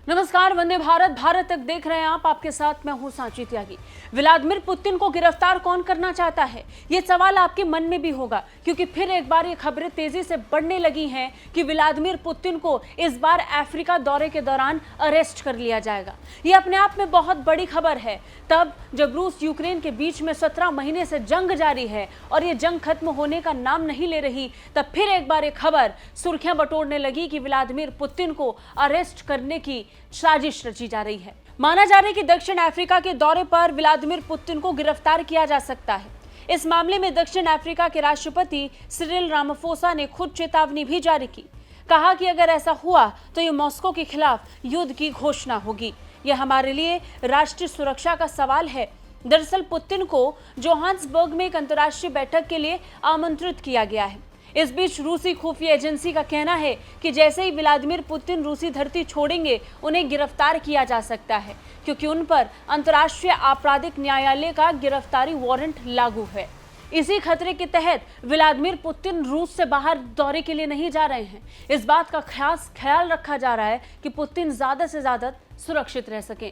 नमस्कार, वंदे भारत। भारत तक देख रहे हैं आप। आपके साथ मैं हूं सांची त्यागी। व्लादिमीर पुतिन को गिरफ्तार कौन करना चाहता है, ये सवाल आपके मन में भी होगा, क्योंकि फिर एक बार ये खबरें तेजी से बढ़ने लगी हैं कि व्लादिमीर पुतिन को इस बार अफ्रीका दौरे के दौरान अरेस्ट कर लिया जाएगा। ये अपने आप में बहुत बड़ी खबर है, तब जब रूस यूक्रेन के बीच में 17 महीने से जंग जारी है और ये जंग खत्म होने का नाम नहीं ले रही, तब फिर एक बार ये खबर सुर्खियां बटोरने लगी कि व्लादिमीर पुतिन को अरेस्ट करने की साजिश रची जा रही है। माना जा रहा है कि दक्षिण अफ्रीका के दौरे पर व्लादिमीर पुतिन को गिरफ्तार किया जा सकता है। इस मामले में दक्षिण अफ्रीका के राष्ट्रपति सिरिल रामाफोसा ने खुद चेतावनी भी जारी की। कहा कि अगर ऐसा हुआ तो ये मॉस्को के खिलाफ युद्ध की घोषणा होगी। यह हमारे लिए राष्ट्रीय सुरक्षा का सवाल है। दरअसल पुतिन को जोहान्सबर्ग में एक अंतर्राष्ट्रीय बैठक के लिए आमंत्रित किया गया है। इस बीच रूसी खुफिया एजेंसी का कहना है कि जैसे ही व्लादिमीर पुतिन रूसी धरती छोड़ेंगे, उन्हें गिरफ्तार किया जा सकता है, क्योंकि उन पर अंतर्राष्ट्रीय आपराधिक न्यायालय का गिरफ्तारी वारंट लागू है। इसी खतरे के तहत व्लादिमीर पुतिन रूस से बाहर दौरे के लिए नहीं जा रहे हैं। इस बात का खास ख्याल रखा जा रहा है कि पुतिन ज्यादा से ज्यादा सुरक्षित रह सकें।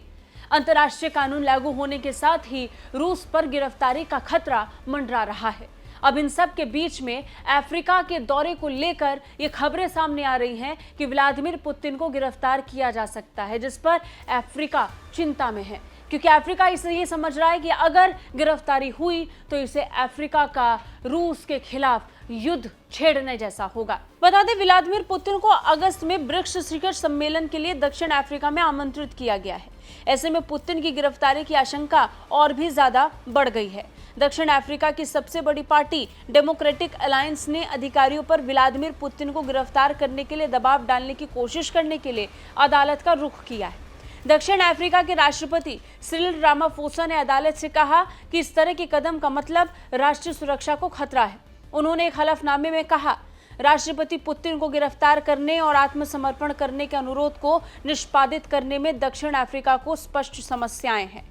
अंतर्राष्ट्रीय कानून लागू होने के साथ ही रूस पर गिरफ्तारी का खतरा मंडरा रहा है। अब इन सब के बीच में अफ्रीका के दौरे को लेकर ये खबरें सामने आ रही हैं कि व्लादिमीर पुतिन को गिरफ्तार किया जा सकता है, जिस पर अफ्रीका चिंता में है, क्योंकि अफ्रीका इसे ये समझ रहा है कि अगर गिरफ्तारी हुई तो इसे अफ्रीका का रूस के खिलाफ युद्ध छेड़ने जैसा होगा। बता दें, व्लादिमीर पुतिन को अगस्त में ब्रिक्स शिखर सम्मेलन के लिए दक्षिण अफ्रीका में आमंत्रित किया गया है। ऐसे में पुतिन की गिरफ्तारी की आशंका और भी ज्यादा बढ़ गई है। दक्षिण अफ्रीका की सबसे बड़ी पार्टी डेमोक्रेटिक अलायंस ने अधिकारियों पर व्लादिमीर पुतिन को गिरफ्तार करने के लिए दबाव डालने की कोशिश करने के लिए अदालत का रुख किया है। दक्षिण अफ्रीका के राष्ट्रपति सिरिल रामाफोसा ने अदालत से कहा कि इस तरह के कदम का मतलब राष्ट्रीय सुरक्षा को खतरा है। उन्होंने एक हलफनामे में कहा, राष्ट्रपति पुतिन को गिरफ्तार करने और आत्मसमर्पण करने के अनुरोध को निष्पादित करने में दक्षिण अफ्रीका को स्पष्ट समस्याएं हैं।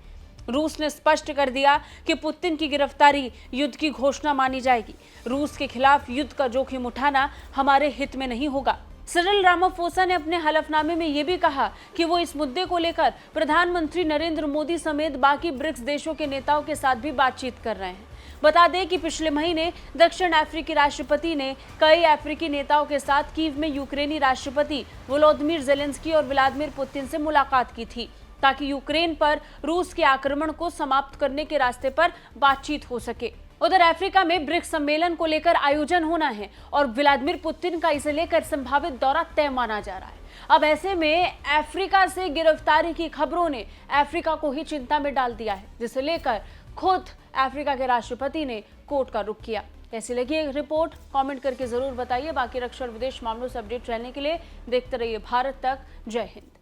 रूस ने स्पष्ट कर दिया कि पुतिन की गिरफ्तारी युद्ध की घोषणा मानी जाएगी। रूस के खिलाफ युद्ध का जोखिम उठाना हमारे हित में नहीं होगा। सिरिल रामाफोसा ने अपने हलफनामे में यह भी कहा कि वो इस मुद्दे को लेकर प्रधानमंत्री नरेंद्र मोदी समेत बाकी ब्रिक्स देशों के नेताओं के साथ भी बातचीत कर रहे हैं। बता दें कि पिछले महीने दक्षिण अफ्रीकी राष्ट्रपति ने कई अफ्रीकी नेताओं के साथ कीव में यूक्रेनी राष्ट्रपति वोलोदिमीर ज़ेलेंस्की और व्लादिमीर पुतिन से मुलाकात की थी, ताकि यूक्रेन पर रूस के आक्रमण को समाप्त करने के रास्ते पर बातचीत हो सके। उधर अफ्रीका में ब्रिक्स सम्मेलन को लेकर आयोजन होना है और व्लादिमीर पुतिन का इसे लेकर संभावित दौरा तय माना जा रहा है। अब ऐसे में अफ्रीका से गिरफ्तारी की खबरों ने अफ्रीका को ही चिंता में डाल दिया है, जिसे लेकर खुद अफ्रीका के राष्ट्रपति ने कोर्ट का रुख किया। कैसी लगी एक रिपोर्ट, कमेंट करके जरूर बताइए। बाकी रक्षा और विदेश मामलों से अपडेट रहने के लिए देखते रहिए भारत तक। जय हिंद।